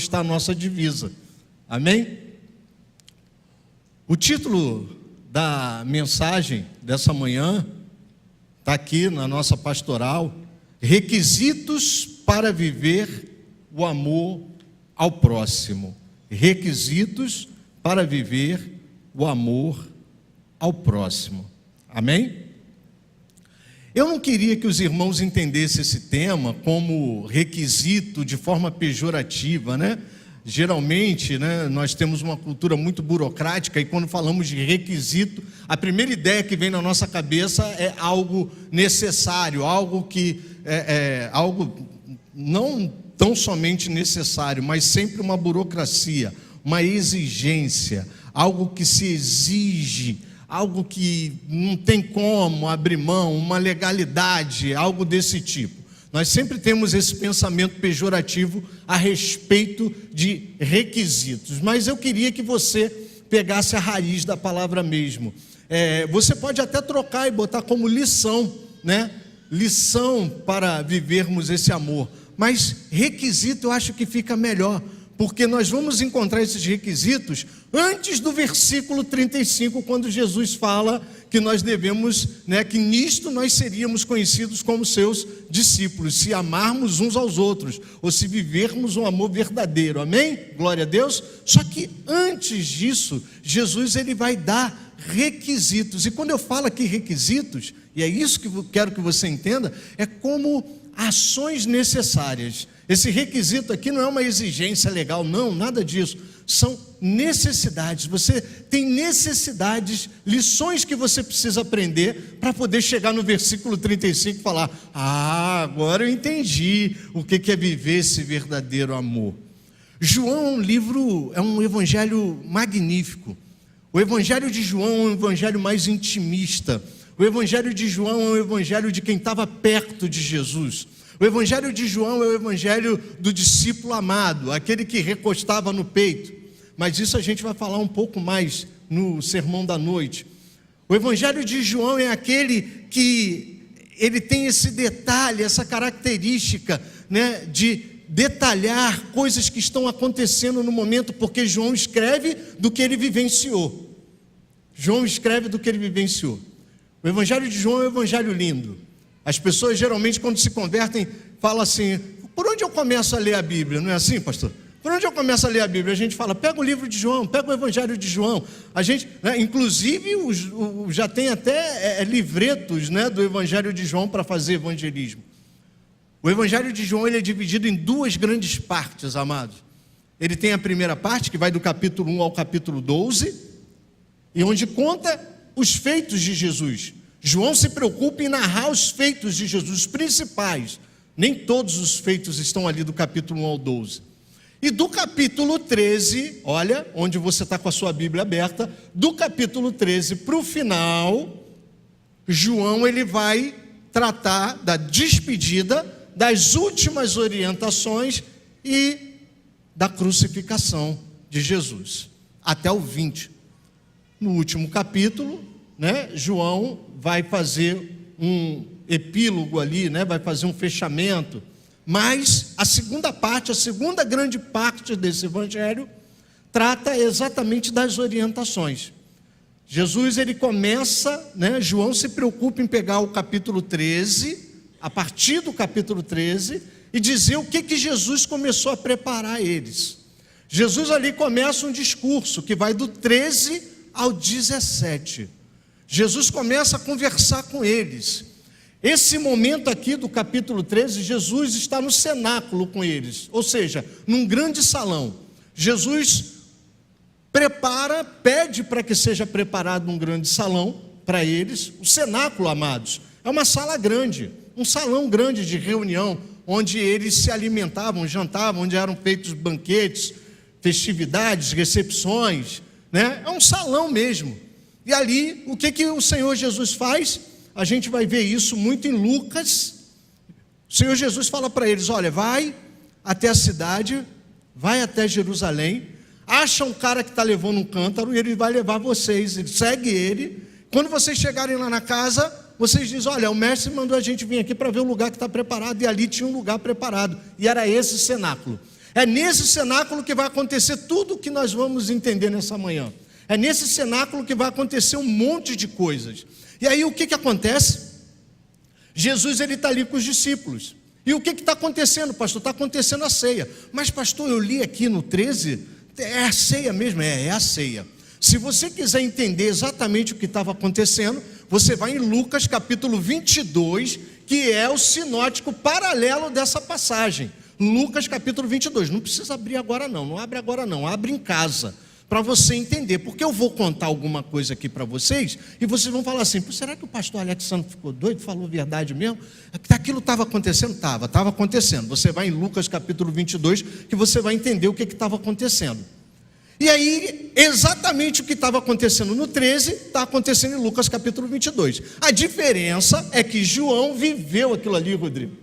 está a nossa divisa. Amém? O título da mensagem dessa manhã está aqui na nossa pastoral: requisitos para viver o amor ao próximo. Requisitos para viver o amor ao próximo. Amém? Eu não queria que os irmãos entendessem esse tema como requisito de forma pejorativa, né? Geralmente, né, nós temos uma cultura muito burocrática e quando falamos de requisito, a primeira ideia que vem na nossa cabeça é algo necessário, algo que algo não tão somente necessário, mas sempre uma burocracia, uma exigência, algo que se exige, algo que não tem como abrir mão, uma legalidade, algo desse tipo. Nós sempre temos esse pensamento pejorativo a respeito de requisitos, mas eu queria que você pegasse a raiz da palavra mesmo. Você pode até trocar e botar como lição, né? Lição para vivermos esse amor, mas requisito eu acho que fica melhor, porque nós vamos encontrar esses requisitos antes do versículo 35, quando Jesus fala que nós devemos, né, que nisto nós seríamos conhecidos como seus discípulos, se amarmos uns aos outros, ou se vivermos um amor verdadeiro, amém? Glória a Deus. Só que antes disso, Jesus ele vai dar requisitos, e quando eu falo aqui requisitos, e é isso que eu quero que você entenda, é como ações necessárias. Esse requisito aqui não é uma exigência legal, não, nada disso. São necessidades. Você tem necessidades, lições que você precisa aprender para poder chegar no versículo 35 e falar: agora eu entendi o que é viver esse verdadeiro amor. João é um evangelho magnífico. O evangelho de João é um evangelho mais intimista. O evangelho de João é um evangelho de quem estava perto de Jesus. O evangelho de João é o evangelho do discípulo amado, aquele que recostava no peito. Mas isso a gente vai falar um pouco mais no sermão da noite. O evangelho de João é aquele que ele tem esse detalhe, essa característica, né, de detalhar coisas que estão acontecendo no momento, porque João escreve do que ele vivenciou. João escreve do que ele vivenciou. O evangelho de João é um evangelho lindo. As pessoas geralmente quando se convertem falam assim: por onde eu começo a ler a Bíblia? Não é assim, pastor? Por onde eu começo a ler a Bíblia? A gente fala: pega o livro de João, pega o evangelho de João. A gente, né, inclusive já tem até livretos, né, do evangelho de João para fazer evangelismo. O evangelho de João ele é dividido em duas grandes partes, amados. Ele tem a primeira parte, que vai do capítulo 1 ao capítulo 12, e onde conta os feitos de Jesus. João se preocupa em narrar os feitos de Jesus, os principais. Nem todos os feitos estão ali do capítulo 1 ao 12. E do capítulo 13, olha, onde você está com a sua Bíblia aberta, do capítulo 13 para o final, João ele vai tratar da despedida, das últimas orientações e da crucificação de Jesus, até o 20. No último capítulo, né, João vai fazer um epílogo ali, né, vai fazer um fechamento, mas a segunda parte, a segunda grande parte desse evangelho trata exatamente das orientações. Jesus ele começa, né, João se preocupa em pegar o capítulo 13, a partir do capítulo 13, e dizer o que Jesus começou a preparar eles. Jesus ali começa um discurso que vai do 13 ao 17. Jesus começa a conversar com eles. Esse momento aqui do capítulo 13, Jesus está no cenáculo com eles, ou seja, num grande salão. Jesus pede para que seja preparado um grande salão para eles. O cenáculo, amados, é uma sala grande, um salão grande de reunião, onde eles se alimentavam, jantavam, onde eram feitos banquetes, festividades, recepções, né? É um salão mesmo. E ali, o que o Senhor Jesus faz? A gente vai ver isso muito em Lucas. O Senhor Jesus fala para eles: olha, vai até a cidade, vai até Jerusalém, acha um cara que está levando um cântaro e ele vai levar vocês, segue ele. Quando vocês chegarem lá na casa, vocês dizem: olha, o mestre mandou a gente vir aqui para ver o lugar que está preparado, e ali tinha um lugar preparado, e era esse cenáculo. É nesse cenáculo que vai acontecer tudo o que nós vamos entender nessa manhã. É nesse cenáculo que vai acontecer um monte de coisas. E aí o que acontece? Jesus ele está ali com os discípulos. E o que está acontecendo, pastor? Está acontecendo a ceia. Mas pastor, eu li aqui no 13, é a ceia mesmo? É a ceia. Se você quiser entender exatamente o que estava acontecendo, você vai em Lucas capítulo 22, que é o sinótico paralelo dessa passagem. Lucas capítulo 22, não precisa abrir agora não abre agora não, abre em casa, para você entender, porque eu vou contar alguma coisa aqui para vocês, e vocês vão falar assim, será que o pastor Alexandre ficou doido, falou a verdade mesmo? Aquilo estava acontecendo? Estava acontecendo. Você vai em Lucas capítulo 22, que você vai entender o que estava acontecendo. E aí, exatamente o que estava acontecendo no 13, está acontecendo em Lucas capítulo 22. A diferença é que João viveu aquilo ali, Rodrigo.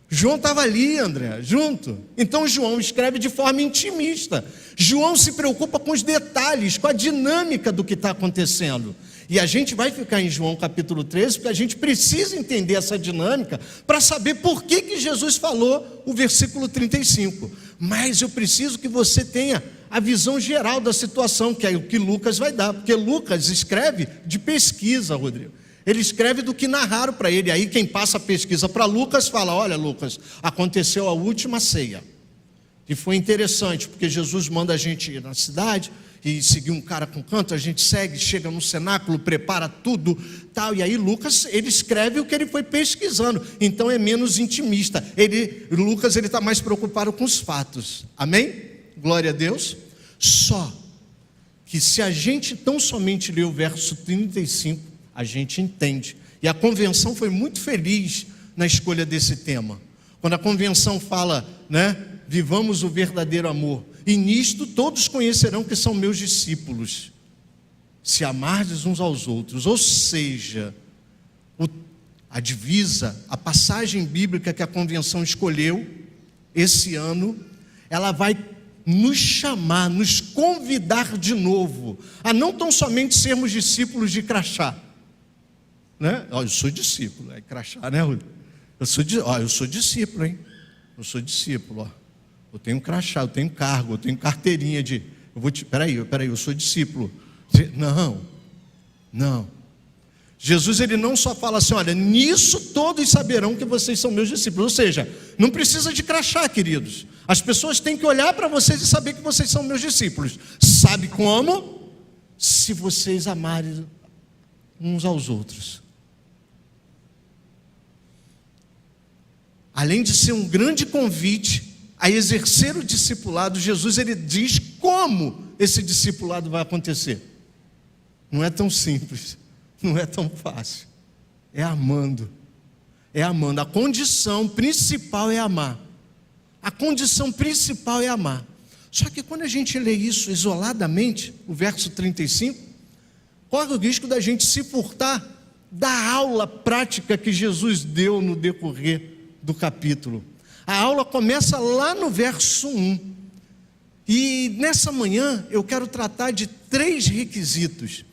João estava ali, André, junto. Então João escreve de forma intimista. João se preocupa com os detalhes, com a dinâmica do que está acontecendo. E a gente vai ficar em João capítulo 13, porque a gente precisa entender essa dinâmica para saber por que Jesus falou o versículo 35. Mas eu preciso que você tenha a visão geral da situação, que é o que Lucas vai dar, porque Lucas escreve de pesquisa, Rodrigo. Ele escreve do que narraram para ele. Aí quem passa a pesquisa para Lucas fala, olha Lucas, aconteceu a última ceia. E foi interessante, porque Jesus manda a gente ir na cidade e seguir um cara com canto, a gente segue, chega no cenáculo, prepara tudo, tal. E aí Lucas, ele escreve o que ele foi pesquisando, então é menos intimista. Lucas está mais preocupado com os fatos, amém? Glória a Deus. Só que se a gente tão somente ler o verso 35, a gente entende. E a convenção foi muito feliz na escolha desse tema. Quando a convenção fala, vivamos o verdadeiro amor. E nisto todos conhecerão que são meus discípulos, se amardes uns aos outros. Ou seja, a divisa, a passagem bíblica que a convenção escolheu esse ano, ela vai nos chamar, nos convidar de novo, a não tão somente sermos discípulos de crachá. Eu sou discípulo, é crachá, né, Rui? Eu sou discípulo, hein? Eu sou discípulo, Eu tenho crachá, eu tenho cargo, eu tenho carteirinha de... Peraí, eu sou discípulo. Não. Jesus, ele não só fala assim, olha, nisso todos saberão que vocês são meus discípulos. Ou seja, não precisa de crachá, queridos. As pessoas têm que olhar para vocês e saber que vocês são meus discípulos. Sabe como? Se vocês amarem uns aos outros. Além de ser um grande convite a exercer o discipulado, Jesus ele diz como esse discipulado vai acontecer. Não é tão simples, não é tão fácil. É amando. A condição principal é amar. A condição principal é amar. Só que quando a gente lê isso isoladamente, o verso 35, corre o risco da gente se furtar da aula prática que Jesus deu no decorrer do capítulo. A aula começa lá no verso 1. E nessa manhã eu quero tratar de 3 requisitos.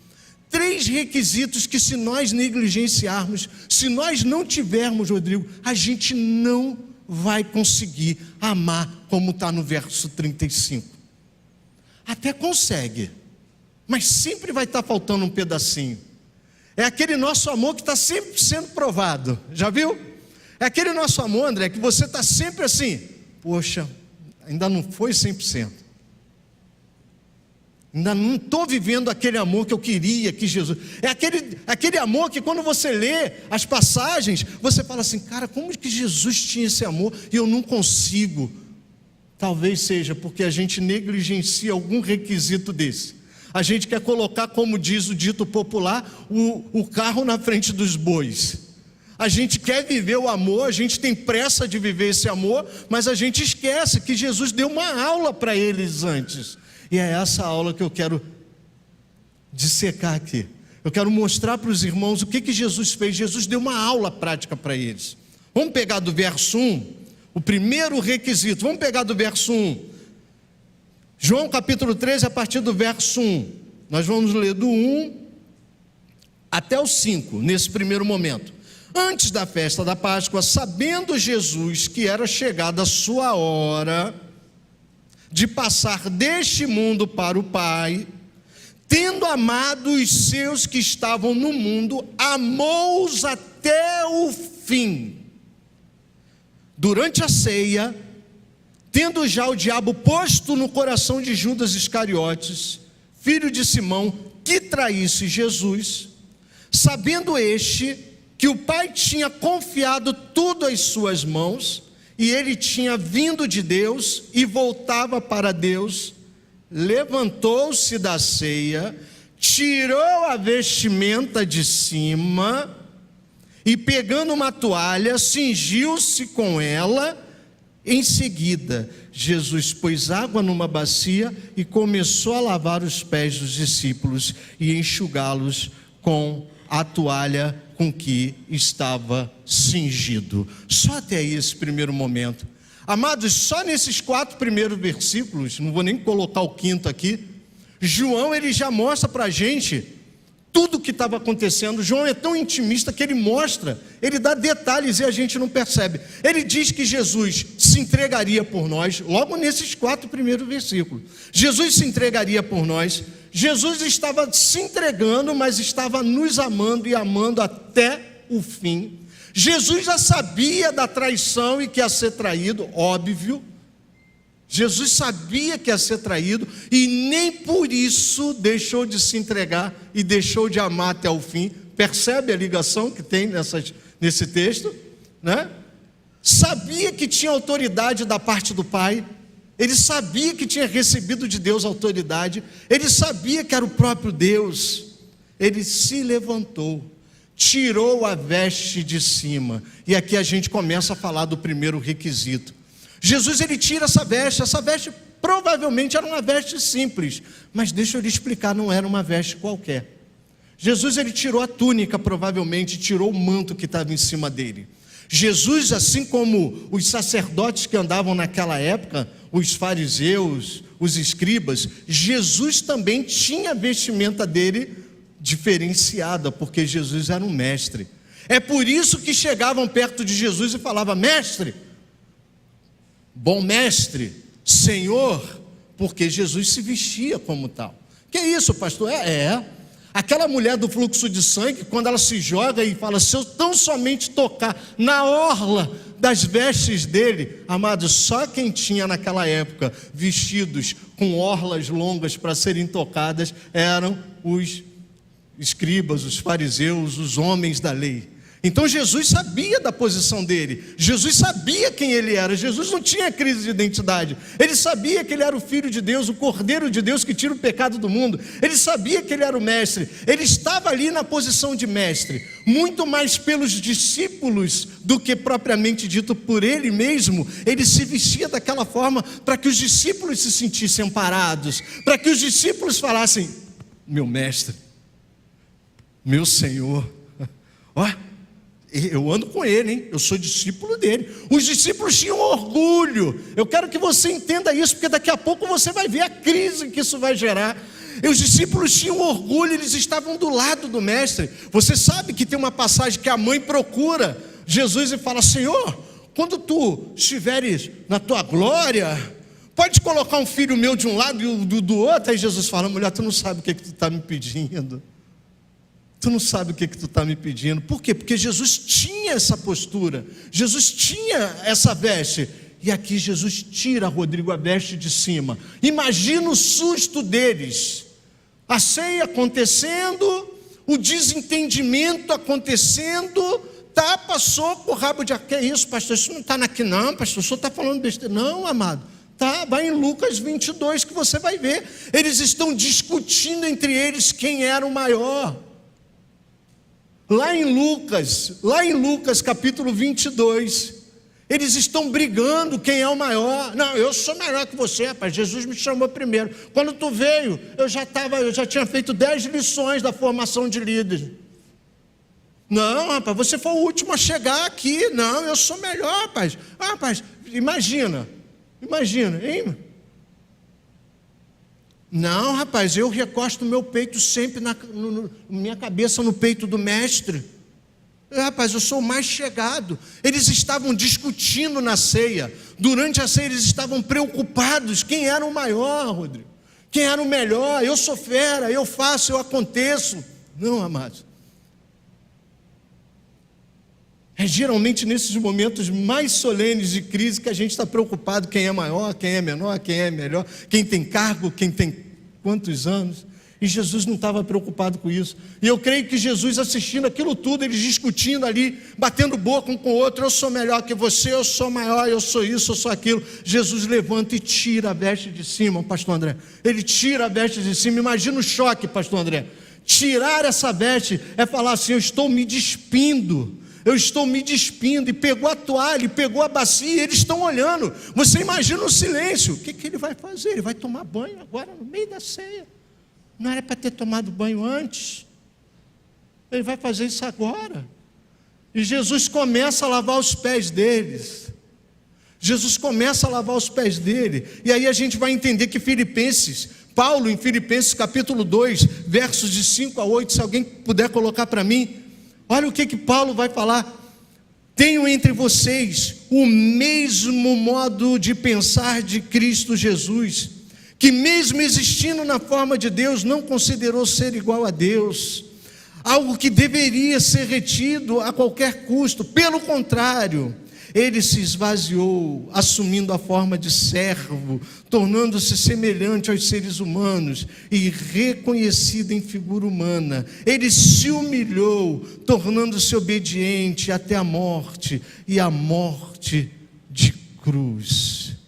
3 requisitos que, se nós negligenciarmos, se nós não tivermos, Rodrigo, a gente não vai conseguir amar como está no verso 35. Até consegue, mas sempre vai estar faltando um pedacinho. É aquele nosso amor que está sempre sendo provado. Já viu? É aquele nosso amor, André, que você está sempre assim, poxa, ainda não foi 100%. Ainda não estou vivendo aquele amor que eu queria que Jesus... É aquele amor que quando você lê as passagens, você fala assim, cara, como que Jesus tinha esse amor e eu não consigo? Talvez seja porque a gente negligencia algum requisito desse. A gente quer colocar, como diz o dito popular, o carro na frente dos bois. A gente quer viver o amor, a gente tem pressa de viver esse amor, mas a gente esquece que Jesus deu uma aula para eles antes. E é essa aula que eu quero dissecar aqui. Eu quero mostrar para os irmãos o que Jesus fez. Jesus deu uma aula prática para eles. Vamos pegar do verso 1, o primeiro requisito. Vamos pegar do verso 1. João capítulo 13, a partir do verso 1. Nós vamos ler do 1 até o 5, nesse primeiro momento. Antes da festa da Páscoa, sabendo Jesus que era chegada a sua hora, de passar deste mundo para o Pai, tendo amado os seus que estavam no mundo, amou-os até o fim. Durante a ceia, tendo já o diabo posto no coração de Judas Iscariotes, filho de Simão, que traísse Jesus, sabendo este que o Pai tinha confiado tudo às suas mãos, e ele tinha vindo de Deus e voltava para Deus, levantou-se da ceia, tirou a vestimenta de cima e, pegando uma toalha, cingiu-se com ela. Em seguida, Jesus pôs água numa bacia e começou a lavar os pés dos discípulos e enxugá-los com a toalha com que estava cingido. Só até aí esse primeiro momento. Amados, só nesses 4 primeiros versículos, não vou nem colocar o 5º aqui, João ele já mostra para a gente tudo o que estava acontecendo. João é tão intimista que ele mostra, ele dá detalhes e a gente não percebe. Ele diz que Jesus se entregaria por nós, logo nesses 4 primeiros versículos. Jesus se entregaria por nós. Jesus estava se entregando, mas estava nos amando e amando até o fim. Jesus já sabia da traição e que ia ser traído, óbvio. Jesus sabia que ia ser traído e nem por isso deixou de se entregar e deixou de amar até o fim. Percebe a ligação que tem nesse texto, né? Sabia que tinha autoridade da parte do Pai. Ele sabia que tinha recebido de Deus autoridade. Ele sabia que era o próprio Deus. Ele se levantou, tirou a veste de cima. E aqui a gente começa a falar do primeiro requisito. Jesus ele tira essa veste provavelmente era uma veste simples, mas deixa eu lhe explicar, não era uma veste qualquer. Jesus ele tirou a túnica, provavelmente tirou o manto que estava em cima dele. Jesus, assim como os sacerdotes que andavam naquela época, os fariseus, os escribas, Jesus também tinha a vestimenta dele diferenciada, porque Jesus era um mestre. É por isso que chegavam perto de Jesus e falavam: mestre, bom mestre, Senhor, porque Jesus se vestia como tal. Que isso, pastor? Aquela mulher do fluxo de sangue, quando ela se joga e fala: se eu tão somente tocar na orla das vestes dele, amados, só quem tinha naquela época vestidos com orlas longas para serem tocadas eram os escribas, os fariseus, os homens da lei. Então Jesus sabia da posição dele, Jesus sabia quem ele era. Jesus não tinha crise de identidade. Ele sabia que ele era o Filho de Deus, o Cordeiro de Deus que tira o pecado do mundo. Ele sabia que ele era o mestre. Ele estava ali na posição de mestre, muito mais pelos discípulos do que propriamente dito por ele mesmo. Ele se vestia daquela forma para que os discípulos se sentissem amparados, para que os discípulos falassem: meu mestre, meu Senhor, ó, eu ando com ele, hein? Eu sou discípulo dele. Os discípulos tinham orgulho. Eu quero que você entenda isso, porque daqui a pouco você vai ver a crise que isso vai gerar. E os discípulos tinham orgulho, eles estavam do lado do mestre. Você sabe que tem uma passagem que a mãe procura Jesus e fala: Senhor, quando tu estiveres na tua glória, pode colocar um filho meu de um lado e do outro. Aí Jesus fala: mulher, tu não sabe o que tu está me pedindo. Tu não sabe o que tu está me pedindo. Por quê? Porque Jesus tinha essa postura, Jesus tinha essa veste. E aqui Jesus tira, Rodrigo, a veste de cima. Imagina o susto deles. A ceia acontecendo, o desentendimento acontecendo. Tá, passou por rabo de... Que é isso, pastor? Isso não está aqui não, pastor. O senhor está falando besteira. Não, amado. Tá, vai em Lucas 22 que você vai ver. Eles estão discutindo entre eles quem era o maior. Lá em Lucas capítulo 22, eles estão brigando quem é o maior. Não, eu sou maior que você, rapaz. Jesus me chamou primeiro. Quando tu veio, eu já tinha feito 10 lições da formação de líderes. Não, rapaz, você foi o último a chegar aqui. Não, eu sou melhor, rapaz. Ah, rapaz, imagina, hein? Não, rapaz, eu recosto meu peito sempre, minha cabeça no peito do mestre. Rapaz, eu sou o mais chegado. Eles estavam discutindo na ceia. Durante a ceia eles estavam preocupados. Quem era o maior, Rodrigo? Quem era o melhor? Eu sou fera, eu faço, eu aconteço. Não, amados. É geralmente nesses momentos mais solenes de crise que a gente está preocupado quem é maior, quem é menor, quem é melhor, quem tem cargo, quem tem quantos anos. E Jesus não estava preocupado com isso. E eu creio que Jesus, assistindo aquilo tudo, eles discutindo ali, batendo boca um com o outro, eu sou melhor que você, eu sou maior, eu sou isso, eu sou aquilo. Jesus levanta e tira a veste de cima, pastor André. Ele tira a veste de cima. Imagina o choque, pastor André. Tirar essa veste é falar assim: eu estou me despindo. Eu estou me despindo. E pegou a toalha, pegou a bacia, e eles estão olhando. Você imagina o silêncio. O que ele vai fazer? Ele vai tomar banho agora no meio da ceia. Não era para ter tomado banho antes. Ele vai fazer isso agora. E Jesus começa a lavar os pés deles. Jesus começa a lavar os pés dele. E aí a gente vai entender que Paulo em Filipenses capítulo 2, versos de 5 a 8, se alguém puder colocar para mim, olha o que Paulo vai falar. Tenho entre vocês o mesmo modo de pensar de Cristo Jesus, que mesmo existindo na forma de Deus, não considerou ser igual a Deus, algo que deveria ser retido a qualquer custo. Pelo contrário, ele se esvaziou, assumindo a forma de servo, tornando-se semelhante aos seres humanos e reconhecido em figura humana. Ele se humilhou, tornando-se obediente até a morte, e a morte de cruz.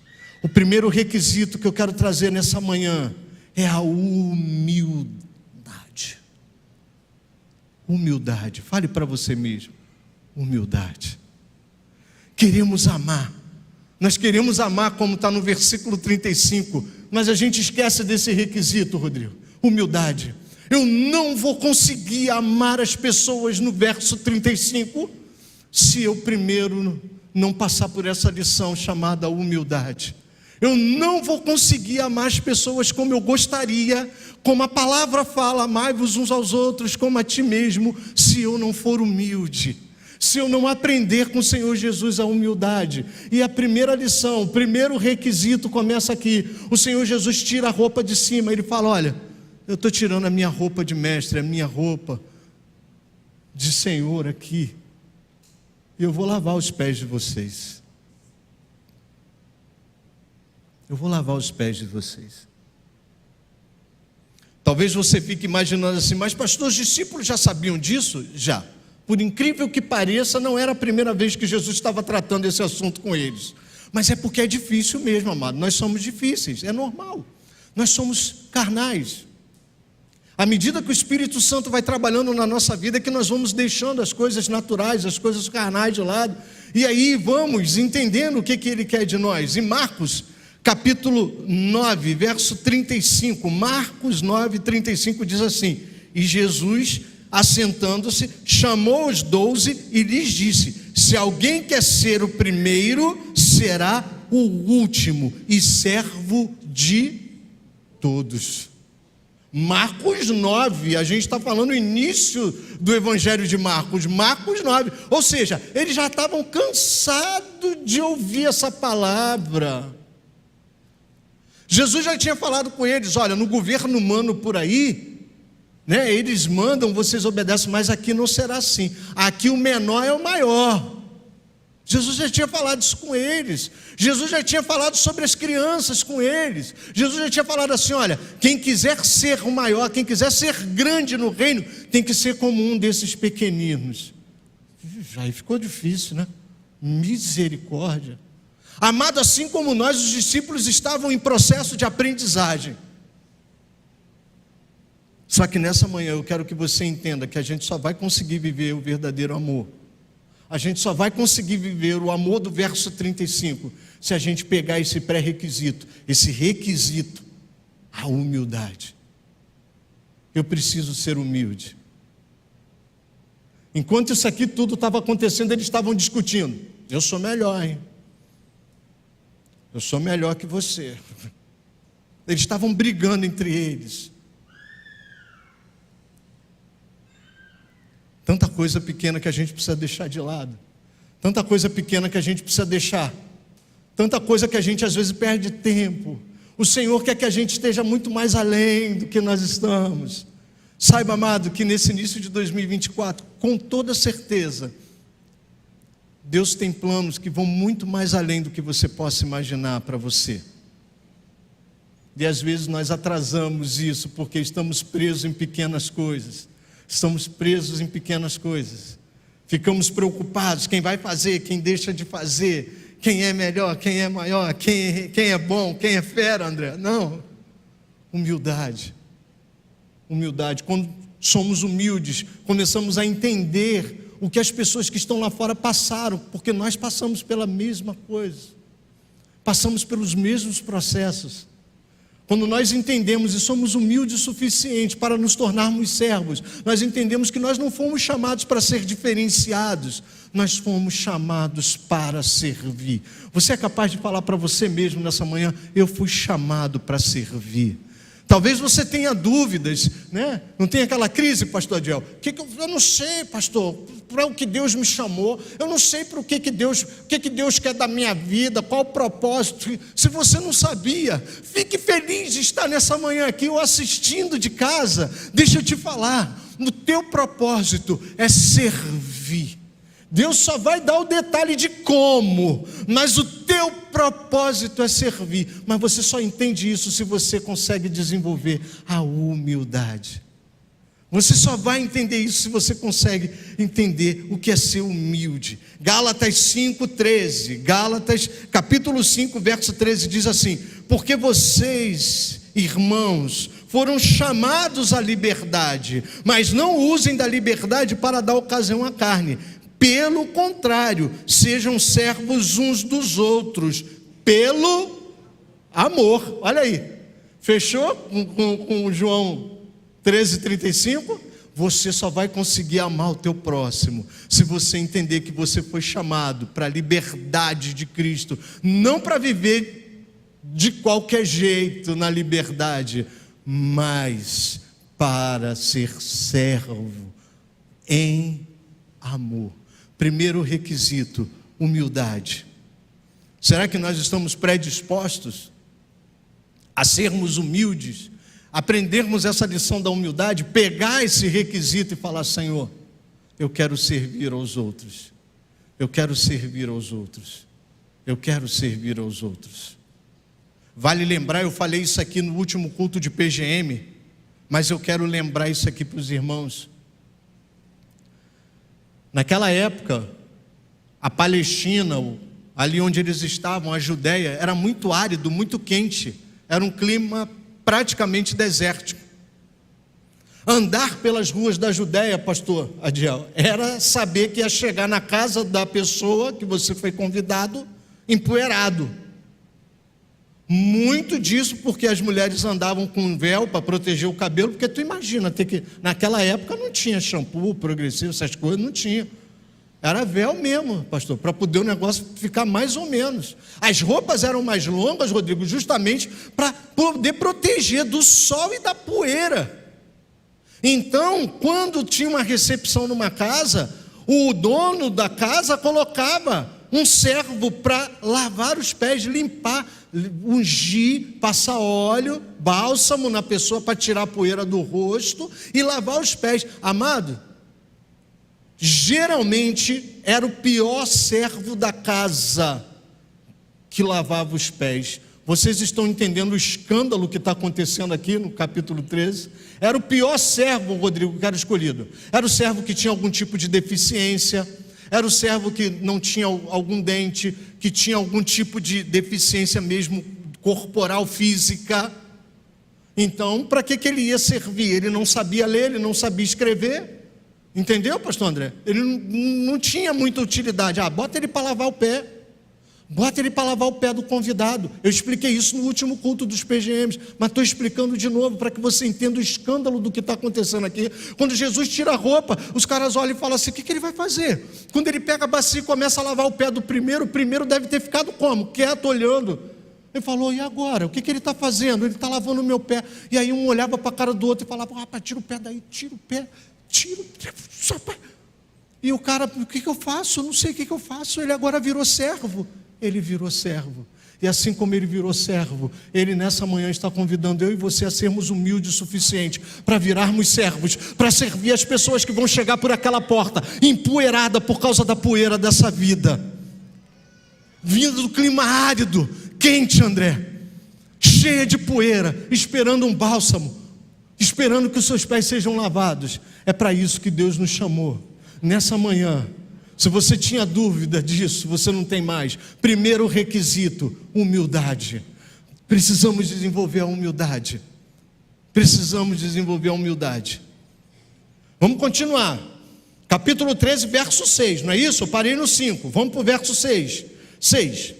O primeiro requisito que eu quero trazer nessa manhã é a humildade. Humildade. Fale para você mesmo. Humildade. Queremos amar. Nós queremos amar, como está no versículo 35, mas a gente esquece desse requisito, Rodrigo. Humildade. Eu não vou conseguir amar as pessoas no verso 35 se eu primeiro não passar por essa lição chamada humildade. Eu não vou conseguir amar as pessoas como eu gostaria, como a palavra fala: amai-vos uns aos outros como a ti mesmo, se eu não for humilde, se eu não aprender com o Senhor Jesus a humildade. E a primeira lição, o primeiro requisito começa aqui. O Senhor Jesus tira a roupa de cima. Ele fala: olha, eu estou tirando a minha roupa de mestre, a minha roupa de Senhor aqui, e eu vou lavar os pés de vocês. Eu vou lavar os pés de vocês. Talvez você fique imaginando assim: mas pastor, os discípulos já sabiam disso? Já. Por incrível que pareça, não era a primeira vez que Jesus estava tratando esse assunto com eles. Mas é porque é difícil mesmo, amado. Nós somos difíceis, é normal. Nós somos carnais. À medida que o Espírito Santo vai trabalhando na nossa vida, é que nós vamos deixando as coisas naturais, as coisas carnais de lado. E aí vamos entendendo o que ele quer de nós. Em Marcos capítulo 9, verso 35. Marcos 9, 35 diz assim: e Jesus, assentando-se, chamou os 12 e lhes disse: se alguém quer ser o primeiro, será o último e servo de todos. Marcos 9, a gente está falando o início do Evangelho de Marcos, Marcos 9, ou seja, eles já estavam cansados de ouvir essa palavra. Jesus já tinha falado com eles: olha, no governo humano por aí, eles mandam, vocês obedecem, mas aqui não será assim. Aqui o menor é o maior. Jesus já tinha falado isso com eles. Jesus já tinha falado sobre as crianças com eles. Jesus já tinha falado assim: olha, quem quiser ser o maior, quem quiser ser grande no reino, tem que ser como um desses pequeninos. Aí ficou difícil, né? Misericórdia. Amado, assim como nós, os discípulos estavam em processo de aprendizagem. Só que nessa manhã eu quero que você entenda que a gente só vai conseguir viver o verdadeiro amor. A gente só vai conseguir viver o amor do verso 35 se a gente pegar esse pré-requisito, esse requisito, a humildade. Eu preciso ser humilde. Enquanto isso aqui tudo estava acontecendo, eles estavam discutindo: eu sou melhor, hein? Eu sou melhor que você. Eles estavam brigando entre eles. Tanta coisa pequena que a gente precisa deixar de lado. Tanta coisa pequena que a gente precisa deixar Tanta coisa que a gente às vezes perde tempo. O Senhor quer que a gente esteja muito mais além do que nós estamos. Saiba, amado, que nesse início de 2024, com toda certeza, Deus tem planos que vão muito mais além do que você possa imaginar para você. E às vezes nós atrasamos isso porque estamos presos em pequenas coisas. Estamos presos em pequenas coisas. Ficamos preocupados, quem vai fazer, quem deixa de fazer, quem é melhor, quem é maior, quem é bom, quem é fera, André. Não. Humildade. Humildade. Quando somos humildes, começamos a entender o que as pessoas que estão lá fora passaram, porque nós passamos pela mesma coisa. Passamos pelos mesmos processos. Quando nós entendemos e somos humildes o suficiente para nos tornarmos servos, nós entendemos que nós não fomos chamados para ser diferenciados, nós fomos chamados para servir. Você é capaz de falar para você mesmo nessa manhã: eu fui chamado para servir. Talvez você tenha dúvidas, né? Não tem aquela crise, pastor Adiel? Eu não sei, pastor, para o que Deus me chamou. Eu não sei para o que Deus quer da minha vida, qual o propósito. Se você não sabia, fique feliz de estar nessa manhã aqui ou assistindo de casa. Deixa eu te falar, o teu propósito é servir. Deus só vai dar o detalhe de como, mas o teu propósito é servir. Mas você só entende isso se você consegue desenvolver a humildade. Você só vai entender isso se você consegue entender o que é ser humilde. Gálatas 5:13, Gálatas capítulo 5, verso 13 diz assim: porque vocês, irmãos, foram chamados à liberdade, mas não usem da liberdade para dar ocasião à carne. Pelo contrário, sejam servos uns dos outros, pelo amor. Olha aí, fechou com João 13:35? Você só vai conseguir amar o teu próximo se você entender que você foi chamado para a liberdade de Cristo, não para viver de qualquer jeito na liberdade, mas para ser servo em amor. Primeiro requisito, humildade. Será que nós estamos predispostos a sermos humildes, aprendermos essa lição da humildade, pegar esse requisito e falar: Senhor, eu quero servir aos outros, eu quero servir aos outros, eu quero servir aos outros. Vale lembrar, eu falei isso aqui no último culto de PGM, mas eu quero lembrar isso aqui para os irmãos. Naquela época, a Palestina, ali onde eles estavam, a Judéia, era muito árido, muito quente. Era um clima praticamente desértico. Andar pelas ruas da Judéia, pastor Adiel, era saber que ia chegar na casa da pessoa que você foi convidado, empoeirado. Muito disso porque as mulheres andavam com um véu para proteger o cabelo, porque tu imagina, naquela época não tinha shampoo progressivo, essas coisas não tinha. Era véu mesmo, pastor, para poder o negócio ficar mais ou menos. As roupas eram mais longas, Rodrigo, justamente para poder proteger do sol e da poeira. Então, quando tinha uma recepção numa casa, o dono da casa colocava um servo para lavar os pés, limpar, ungir, passar óleo, bálsamo na pessoa para tirar a poeira do rosto e lavar os pés. Amado, geralmente era o pior servo da casa que lavava os pés. Vocês estão entendendo o escândalo que está acontecendo aqui no capítulo 13? Era o pior servo, Rodrigo, que era escolhido. Era o servo que tinha algum tipo de deficiência, era o servo que não tinha algum dente, que tinha algum tipo de deficiência mesmo corporal, física. Então, para que ele ia servir? Ele não sabia ler, ele não sabia escrever. Entendeu, pastor André? Ele não tinha muita utilidade. Bota ele para lavar o pé. Bota ele para lavar o pé do convidado. Eu expliquei isso no último culto dos PGMs, mas estou explicando de novo para que você entenda o escândalo do que está acontecendo aqui. Quando Jesus tira a roupa, os caras olham e falam assim: o que ele vai fazer? Quando ele pega a bacia e começa a lavar o pé do primeiro, o primeiro deve ter ficado como? Quieto, olhando. Ele falou: e agora? O que ele está fazendo? Ele está lavando o meu pé. E aí um olhava para a cara do outro e falava: rapaz, tira o pé daí, tira o pé, tira o pé, só pé. E o cara: o que eu faço? Eu não sei o que eu faço. Ele agora virou servo. ele virou servo. E assim como ele virou servo, ele nessa manhã está convidando eu e você a sermos humildes o suficiente para virarmos servos, para servir as pessoas que vão chegar por aquela porta, empoeirada por causa da poeira dessa vida, vindo do clima árido, quente, André, cheia de poeira, esperando um bálsamo, esperando que os seus pés sejam lavados. É para isso que Deus nos chamou nessa manhã. Se você tinha dúvida disso, você não tem mais. Primeiro requisito, humildade. Precisamos desenvolver a humildade. Precisamos desenvolver a humildade. Vamos continuar. Capítulo 13, verso 6, não é isso? Eu parei no 5, vamos para o verso 6. 6.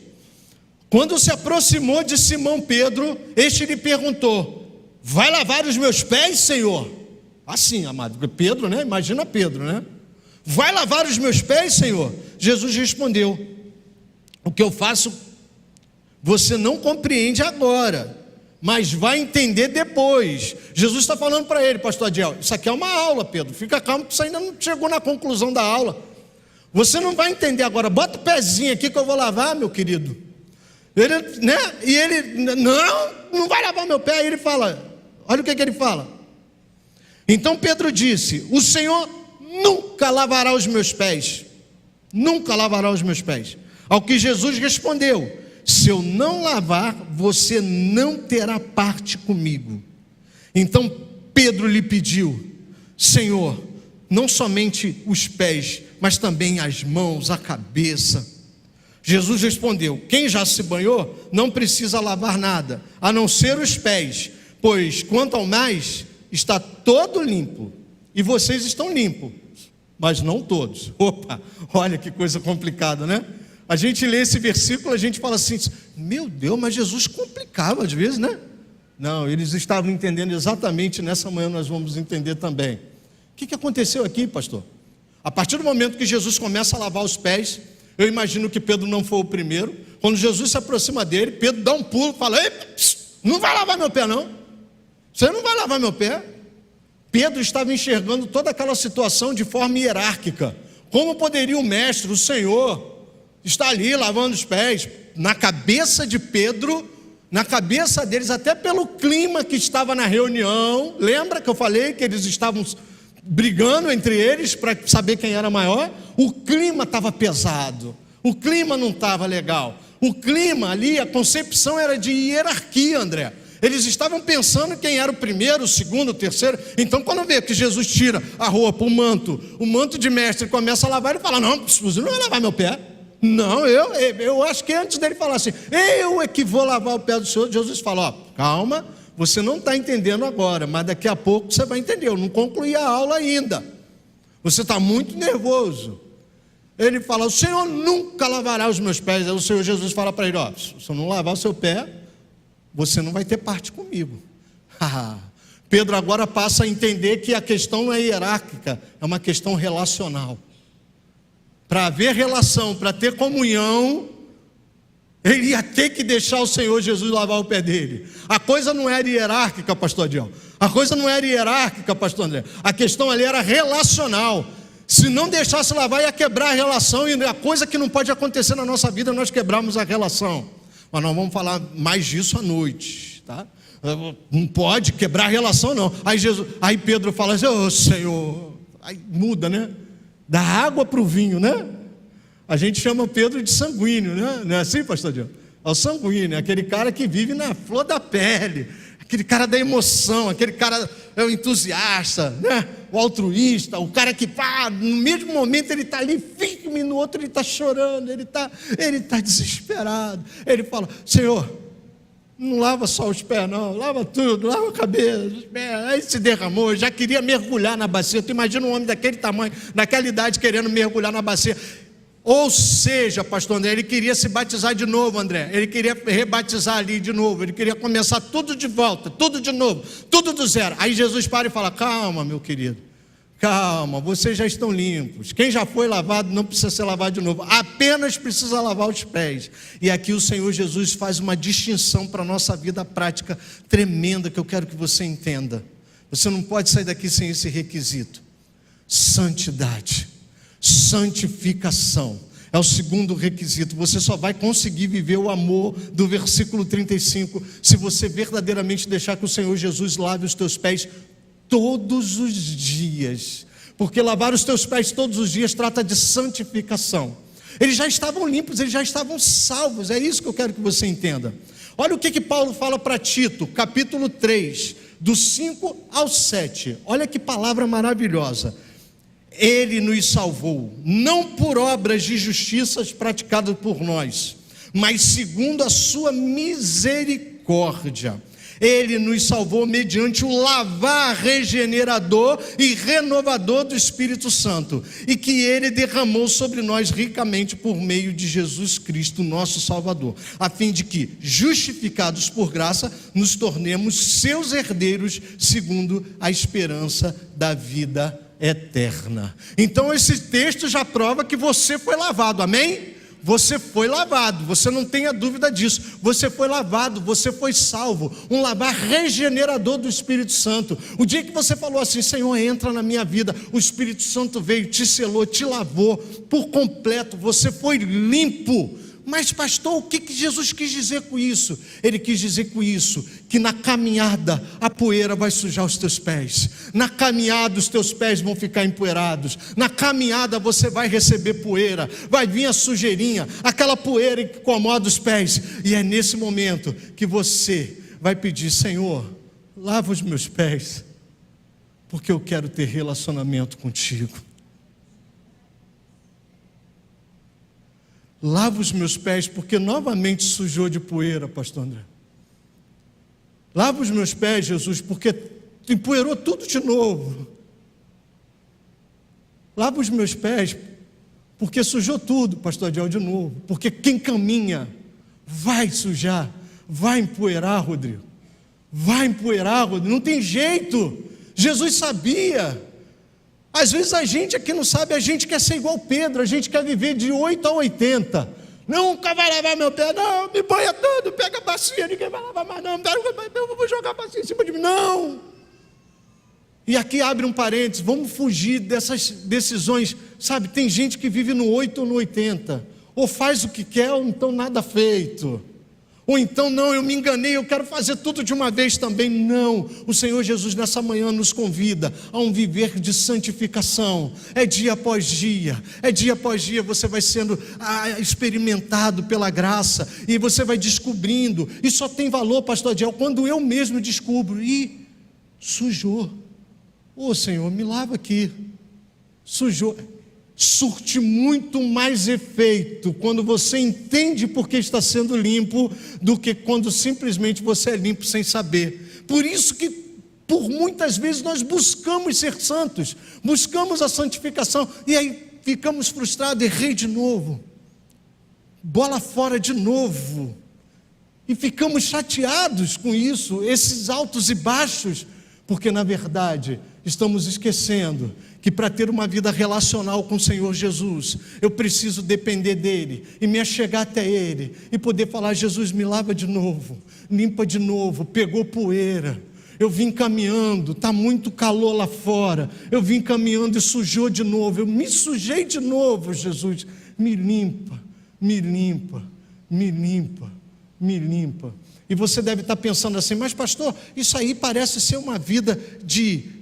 Quando se aproximou de Simão Pedro, este lhe perguntou: vai lavar os meus pés, Senhor? Assim, amado, porque Pedro, né? Imagina Pedro, né? Vai lavar os meus pés, Senhor? Jesus respondeu: o que eu faço você não compreende agora, mas vai entender depois. Jesus está falando para ele, pastor Adiel, isso aqui é uma aula, Pedro, fica calmo que você ainda não chegou na conclusão da aula. Você não vai entender agora, bota o pezinho aqui que eu vou lavar, meu querido. Ele, né? E ele, não vai lavar meu pé. Aí ele fala, olha o que ele fala. Então Pedro disse: o Senhor nunca lavará os meus pés. Nunca lavará os meus pés. Ao que Jesus respondeu: se eu não lavar, você não terá parte comigo. Então Pedro lhe pediu: Senhor, não somente os pés, mas também as mãos, a cabeça. Jesus respondeu: quem já se banhou não precisa lavar nada, a não ser os pés, pois quanto ao mais, está todo limpo. E vocês estão limpos, mas não todos. Opa, olha que coisa complicada, né? A gente lê esse versículo, a gente fala assim: meu Deus, mas Jesus complicava às vezes, né? Não, eles estavam entendendo exatamente. Nessa manhã nós vamos entender também. O que aconteceu aqui, pastor? A partir do momento que Jesus começa a lavar os pés, eu imagino que Pedro não foi o primeiro. Quando Jesus se aproxima dele, Pedro dá um pulo e fala: ei, não vai lavar meu pé não. Você não vai lavar meu pé. Pedro estava enxergando toda aquela situação de forma hierárquica. Como poderia o mestre, o Senhor, estar ali lavando os pés? Na cabeça de Pedro, na cabeça deles, até pelo clima que estava na reunião, lembra que eu falei que eles estavam brigando entre eles para saber quem era maior? O clima estava pesado, o clima não estava legal. O clima ali, a concepção era de hierarquia, André. Eles estavam pensando quem era o primeiro, o segundo, o terceiro. Então quando vê que Jesus tira a roupa, o manto de mestre, começa a lavar, ele fala: não, você não vai lavar meu pé. Não, eu acho que antes dele falar assim, eu é que vou lavar o pé do Senhor, Jesus fala: ó, calma, você não está entendendo agora, mas daqui a pouco você vai entender. Eu não concluí a aula ainda, você está muito nervoso. Ele fala: o Senhor nunca lavará os meus pés. Aí o Senhor Jesus fala para ele: ó, se eu não lavar o seu pé, você não vai ter parte comigo. Pedro agora passa a entender que a questão não é hierárquica, é uma questão relacional. Para haver relação, para ter comunhão, ele ia ter que deixar o Senhor Jesus lavar o pé dele. A coisa não era hierárquica, pastor Adiel. A coisa não era hierárquica, pastor André. A questão ali era relacional. Se não deixasse lavar, ia quebrar a relação. E a coisa que não pode acontecer na nossa vida, nós quebramos a relação. Mas nós vamos falar mais disso à noite, tá? Não pode quebrar a relação, não. Aí Pedro fala assim: ô Senhor, aí muda, né? Da água para o vinho, né? A gente chama Pedro de sanguíneo, né? Não é assim, pastor Diogo? É o sanguíneo, aquele cara que vive na flor da pele, aquele cara da emoção, aquele cara é o entusiasta, né? O altruísta, o cara que no mesmo momento ele está ali firme, no outro ele está chorando, ele está desesperado. Ele fala: Senhor, não lava só os pés não, lava tudo, lava a cabeça, os pés. Aí se derramou, já queria mergulhar na bacia. Tu imagina um homem daquele tamanho, daquela idade, querendo mergulhar na bacia. Ou seja, pastor André, ele queria se batizar de novo, André. Ele queria rebatizar ali de novo. Ele queria começar tudo de volta, tudo de novo, tudo do zero. Aí Jesus para e fala: calma, meu querido, calma, vocês já estão limpos. Quem já foi lavado não precisa ser lavado de novo, apenas precisa lavar os pés. E aqui o Senhor Jesus faz uma distinção para a nossa vida prática tremenda, que eu quero que você entenda. Você não pode sair daqui sem esse requisito: santidade. Santificação É o segundo requisito. Você só vai conseguir viver o amor do versículo 35 se você verdadeiramente deixar que o Senhor Jesus lave os teus pés todos os dias. Porque lavar os teus pés todos os dias trata de santificação. Eles já estavam limpos, eles já estavam salvos. É isso que eu quero que você entenda. Olha o que Paulo fala para Tito, capítulo 3, do 5 ao 7. Olha que palavra maravilhosa. Ele nos salvou, não por obras de justiças praticadas por nós, mas segundo a sua misericórdia. Ele nos salvou mediante o lavar regenerador e renovador do Espírito Santo, e que Ele derramou sobre nós ricamente por meio de Jesus Cristo, nosso Salvador, a fim de que, justificados por graça, nos tornemos seus herdeiros, segundo a esperança da vida eterna. Então esse texto já prova que você foi lavado, amém? Você foi lavado, você não tenha dúvida disso. Você foi lavado, você foi salvo. Um lavar regenerador do Espírito Santo. O dia que você falou assim: Senhor, entra na minha vida, o Espírito Santo veio, te selou, te lavou por completo. Você foi limpo. Mas pastor, o que Jesus quis dizer com isso? Ele quis dizer com isso que na caminhada a poeira vai sujar os teus pés. Na caminhada os teus pés vão ficar empoeirados. Na caminhada você vai receber poeira, vai vir a sujeirinha, aquela poeira que incomoda os pés. E é nesse momento que você vai pedir: Senhor, lava os meus pés, porque eu quero ter relacionamento contigo. Lava os meus pés, porque novamente sujou de poeira, pastor André. Lava os meus pés, Jesus, porque empoeirou tudo de novo. Lava os meus pés, porque sujou tudo, pastor Adiel, de novo. Porque quem caminha vai sujar, vai empoeirar, Rodrigo. Vai empoeirar, Rodrigo, não tem jeito. Jesus sabia. Às vezes a gente aqui não sabe, a gente quer ser igual Pedro, a gente quer viver de 8 a 80. Nunca vai lavar meu pé, não, me banha todo, pega a bacia, ninguém vai lavar mais não, eu vou jogar a bacia em cima de mim, não. E aqui abre um parênteses, vamos fugir dessas decisões, sabe, tem gente que vive no 8 ou no 80, ou faz o que quer, ou então nada feito. Ou então, não, eu me enganei, eu quero fazer tudo de uma vez também. Não, o Senhor Jesus nessa manhã nos convida a um viver de santificação. É dia após dia você vai sendo experimentado pela graça, e você vai descobrindo, e só tem valor, pastor Adiel, quando eu mesmo descubro: e sujou, Senhor, me lava aqui, sujou. Surte muito mais efeito quando você entende porque está sendo limpo, do que quando simplesmente você é limpo sem saber. Por isso que por muitas vezes nós buscamos ser santos, buscamos a santificação, e aí ficamos frustrados, errei de novo, bola fora de novo, e ficamos chateados com isso, esses altos e baixos, porque na verdade estamos esquecendo que para ter uma vida relacional com o Senhor Jesus, eu preciso depender dEle, e me achegar até Ele, e poder falar: Jesus, me lava de novo, limpa de novo, pegou poeira, eu vim caminhando, está muito calor lá fora, eu vim caminhando e sujou de novo, eu me sujei de novo, Jesus, me limpa, me limpa, me limpa, me limpa. E você deve estar pensando assim: mas pastor, isso aí parece ser uma vida de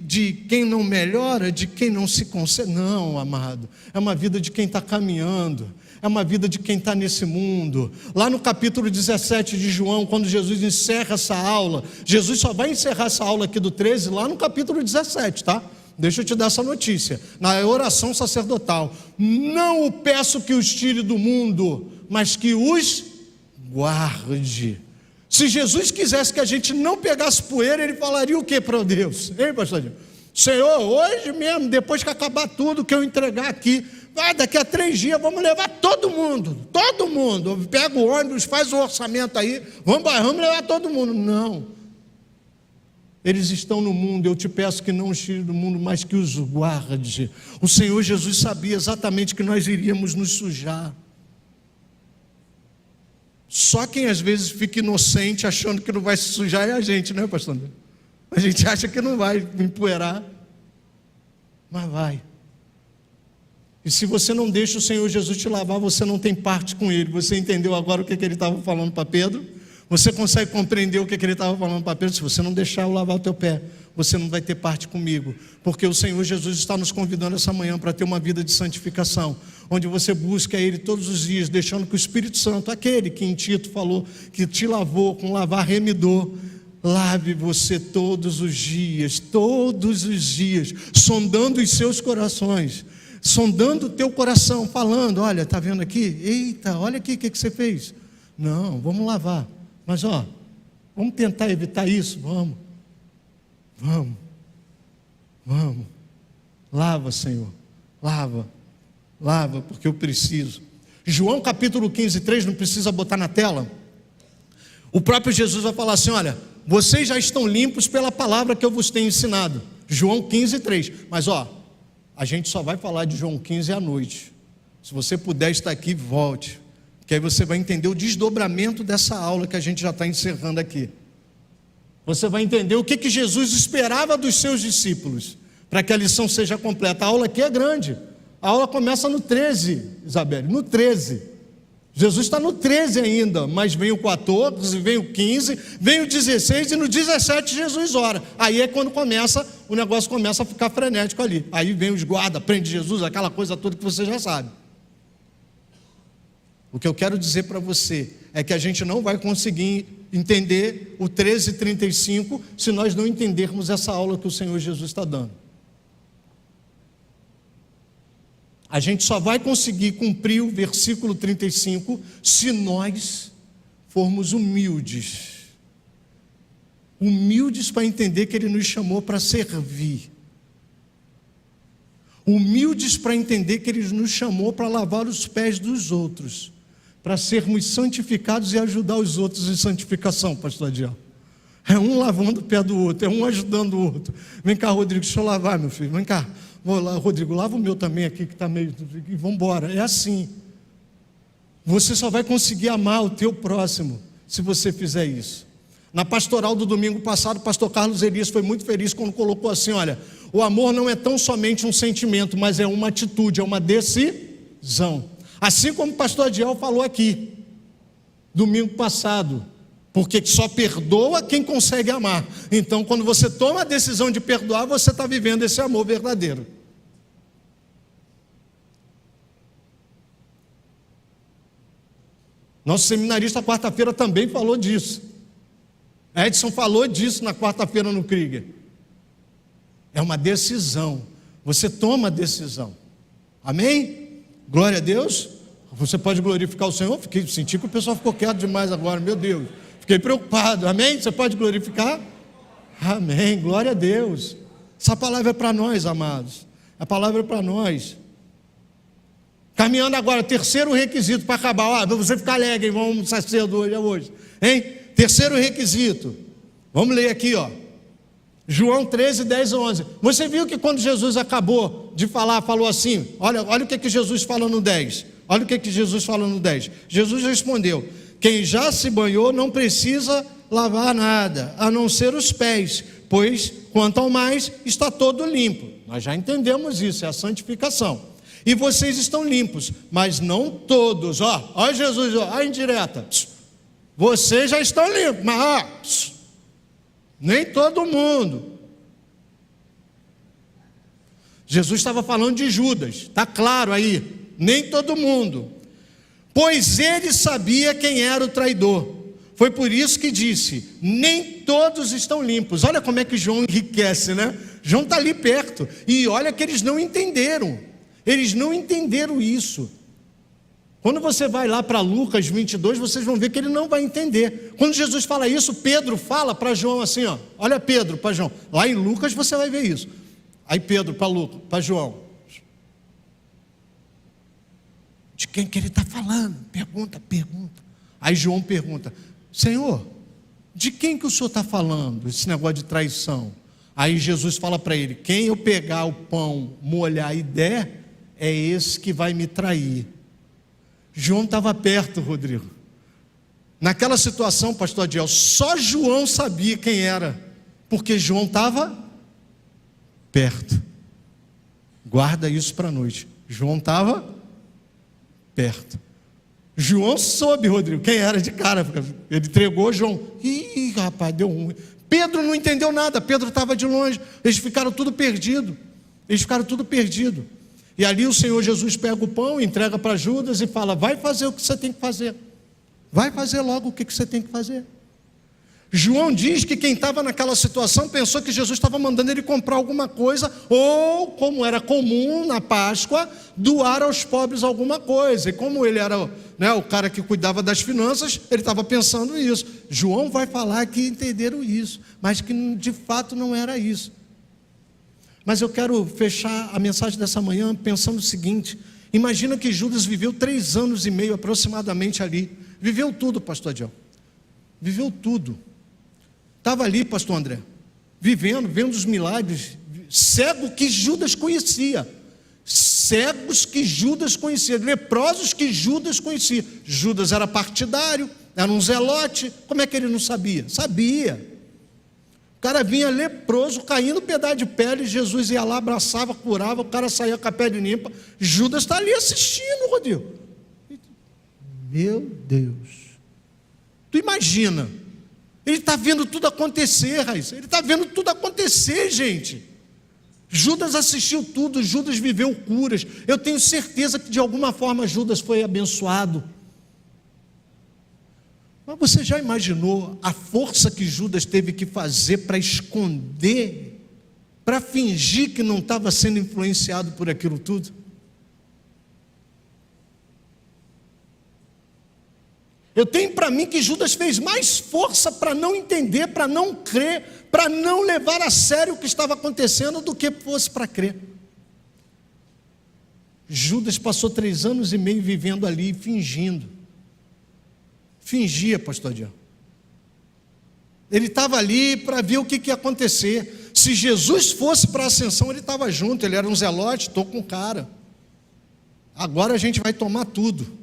quem não melhora, de quem não se consegue. Não, amado, é uma vida de quem está caminhando, é uma vida de quem está nesse mundo. Lá no capítulo 17 de João, quando Jesus encerra essa aula, Jesus só vai encerrar essa aula aqui do 13, lá no capítulo 17, tá? Deixa eu te dar essa notícia, na oração sacerdotal: não o peço que os tire do mundo, mas que os guarde. Se Jesus quisesse que a gente não pegasse poeira, Ele falaria o que para Deus? Hein, pastor? Senhor, hoje mesmo, depois que acabar tudo que eu entregar aqui, daqui a 3 dias vamos levar todo mundo, pega o ônibus, faz o orçamento aí, vamos levar todo mundo. Não, eles estão no mundo, eu te peço que não os tire do mundo, mas que os guarde. O Senhor Jesus sabia exatamente que nós iríamos nos sujar. Só quem às vezes fica inocente achando que não vai se sujar é a gente, né, pastor? A gente acha que não vai empoeirar, mas vai. E se você não deixa o Senhor Jesus te lavar, você não tem parte com Ele. Você entendeu agora o que ele estava falando para Pedro? Você consegue compreender o que ele estava falando para Pedro? Se você não deixar eu lavar o teu pé, você não vai ter parte comigo. Porque o Senhor Jesus está nos convidando essa manhã para ter uma vida de santificação, onde você busca Ele todos os dias, deixando que o Espírito Santo, aquele que em Tito falou, que te lavou com lavar remidor, lave você todos os dias, sondando os seus corações, sondando o teu coração, falando: olha, está vendo aqui? Eita, olha aqui o que você fez. Não, vamos lavar. Mas vamos tentar evitar isso? Vamos. Lava, Senhor, lava, porque eu preciso. João capítulo 15, 3, não precisa botar na tela. O próprio Jesus vai falar assim: olha, vocês já estão limpos pela palavra que eu vos tenho ensinado. João 15, 3. Mas a gente só vai falar de João 15 à noite. Se você puder estar aqui, volte, que aí você vai entender o desdobramento dessa aula que a gente já está encerrando aqui. Você vai entender o que Jesus esperava dos seus discípulos, para que a lição seja completa. A aula aqui é grande. A aula começa no 13, Isabelle, no 13. Jesus está no 13 ainda, mas vem o 14, vem o 15, vem o 16 e no 17 Jesus ora. Aí é quando o negócio começa a ficar frenético ali. Aí vem os guardas, prende Jesus, aquela coisa toda que você já sabe. O que eu quero dizer para você é que a gente não vai conseguir entender o 13:35 se nós não entendermos essa aula que o Senhor Jesus está dando. A gente só vai conseguir cumprir o versículo 35 se nós formos humildes. Humildes para entender que Ele nos chamou para servir. Humildes para entender que Ele nos chamou para lavar os pés dos outros, para sermos santificados e ajudar os outros em santificação, pastor Adiel. É um lavando o pé do outro, é um ajudando o outro. Vem cá, Rodrigo, deixa eu lavar, meu filho, vem cá. Vou lá, Rodrigo, lava o meu também aqui, que está meio... E vamos embora. É assim. Você só vai conseguir amar o teu próximo se você fizer isso. Na pastoral do domingo passado, o pastor Carlos Elias foi muito feliz quando colocou assim: olha, o amor não é tão somente um sentimento, mas é uma atitude, é uma decisão. Assim como o pastor Adiel falou aqui, domingo passado, porque só perdoa quem consegue amar. Então, quando você toma a decisão de perdoar, você está vivendo esse amor verdadeiro. Nosso seminarista quarta-feira também falou disso. Edson falou disso na quarta-feira no Krieger. É uma decisão. Você toma a decisão. Amém? Glória a Deus. Você pode glorificar o Senhor. Senti que o pessoal ficou quieto demais agora, meu Deus. Fiquei preocupado, amém? Você pode glorificar? Amém, glória a Deus. Essa palavra é para nós, amados. A palavra é para nós. Caminhando agora, terceiro requisito para acabar. Você ficar alegre, vamos almoçar cedo hoje, hein? Terceiro requisito. Vamos ler aqui, João 13, 10 a 11. Você viu que quando Jesus acabou de falar, falou assim, olha o que Jesus fala no 10. Olha o que Jesus fala no 10. Jesus respondeu: quem já se banhou não precisa lavar nada, a não ser os pés, pois quanto ao mais está todo limpo. Nós já entendemos isso, é a santificação. E vocês estão limpos, mas não todos. Olha Jesus, a indireta. Vocês já estão limpos, mas nem todo mundo. Jesus estava falando de Judas, está claro aí, nem todo mundo. Pois ele sabia quem era o traidor. Foi por isso que disse: nem todos estão limpos. Olha como é que João enriquece, né? João está ali perto. E olha que eles não entenderam. Eles não entenderam isso. Quando você vai lá para Lucas 22, vocês vão ver que ele não vai entender. Quando Jesus fala isso, Pedro fala para João assim, olha Pedro para João. Lá em Lucas você vai ver isso. Aí Pedro para João: de quem que ele está falando? Pergunta. Aí João pergunta: Senhor, de quem que o Senhor está falando, esse negócio de traição? Aí Jesus fala para ele: quem eu pegar o pão, molhar e der, é esse que vai me trair. João estava perto, Rodrigo. Naquela situação, pastor Adiel, só João sabia quem era, porque João estava perto. Guarda isso para a noite. João estava perto. João soube, Rodrigo, quem era de cara. Ele entregou João. Ih, rapaz, deu ruim. Pedro não entendeu nada, Pedro estava de longe. Eles ficaram tudo perdidos. E ali o Senhor Jesus pega o pão, entrega para Judas e fala: vai fazer o que você tem que fazer. Vai fazer logo o que você tem que fazer. João diz que quem estava naquela situação pensou que Jesus estava mandando ele comprar alguma coisa, ou, como era comum na Páscoa, doar aos pobres alguma coisa. E como ele era, né, o cara que cuidava das finanças, ele estava pensando isso. João vai falar que entenderam isso, mas que de fato não era isso. Mas eu quero fechar a mensagem dessa manhã pensando o seguinte: imagina que Judas viveu 3 anos e meio aproximadamente ali. Viveu tudo, pastor Adiel. Viveu tudo. Estava ali, pastor André, vendo os milagres, cego que Judas conhecia, cegos que Judas conhecia, leprosos que Judas conhecia. Judas era partidário, era um zelote. Como é que ele não sabia? Sabia. O cara vinha leproso, caindo um pedaço de pele, Jesus ia lá, abraçava, curava, o cara saía com a pele limpa. Judas está ali assistindo, Rodrigo. Meu Deus. Tu imagina, ele está vendo tudo acontecer, Raíssa. Ele está vendo tudo acontecer, gente. Judas assistiu tudo, Judas viveu curas. Eu tenho certeza que de alguma forma Judas foi abençoado. Mas você já imaginou a força que Judas teve que fazer para esconder, para fingir que não estava sendo influenciado por aquilo tudo? Eu tenho para mim que Judas fez mais força para não entender, para não crer, para não levar a sério o que estava acontecendo, do que fosse para crer. Judas passou 3 anos e meio vivendo ali, fingindo. Fingia, pastor Dião. Ele estava ali para ver o que ia acontecer. Se Jesus fosse para a ascensão, ele estava junto, ele era um zelote, estou com o cara. Agora a gente vai tomar tudo.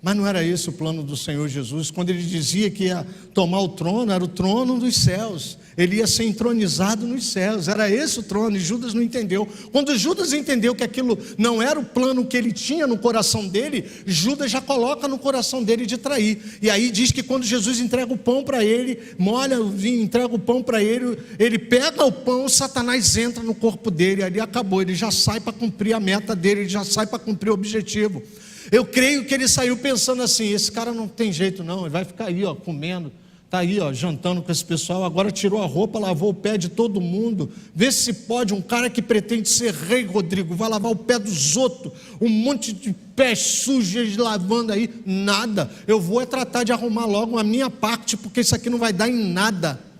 Mas não era esse o plano do Senhor Jesus. Quando ele dizia que ia tomar o trono, era o trono dos céus. Ele ia ser entronizado nos céus. Era esse o trono, e Judas não entendeu. Quando Judas entendeu que aquilo não era o plano que ele tinha no coração dele, Judas já coloca no coração dele de trair. E aí diz que quando Jesus entrega o pão para ele, molha o vinho, entrega o pão para ele, ele pega o pão, Satanás entra no corpo dele, ali acabou. Ele já sai para cumprir a meta dele, ele já sai para cumprir o objetivo. Eu creio que ele saiu pensando assim: esse cara não tem jeito não, ele vai ficar aí, ó, comendo, está aí, ó, jantando com esse pessoal, agora tirou a roupa, lavou o pé de todo mundo. Vê se pode, um cara que pretende ser rei, Rodrigo, vai lavar o pé dos outros, um monte de pés sujos lavando aí. Nada, eu vou tratar de arrumar logo a minha parte, porque isso aqui não vai dar em nada.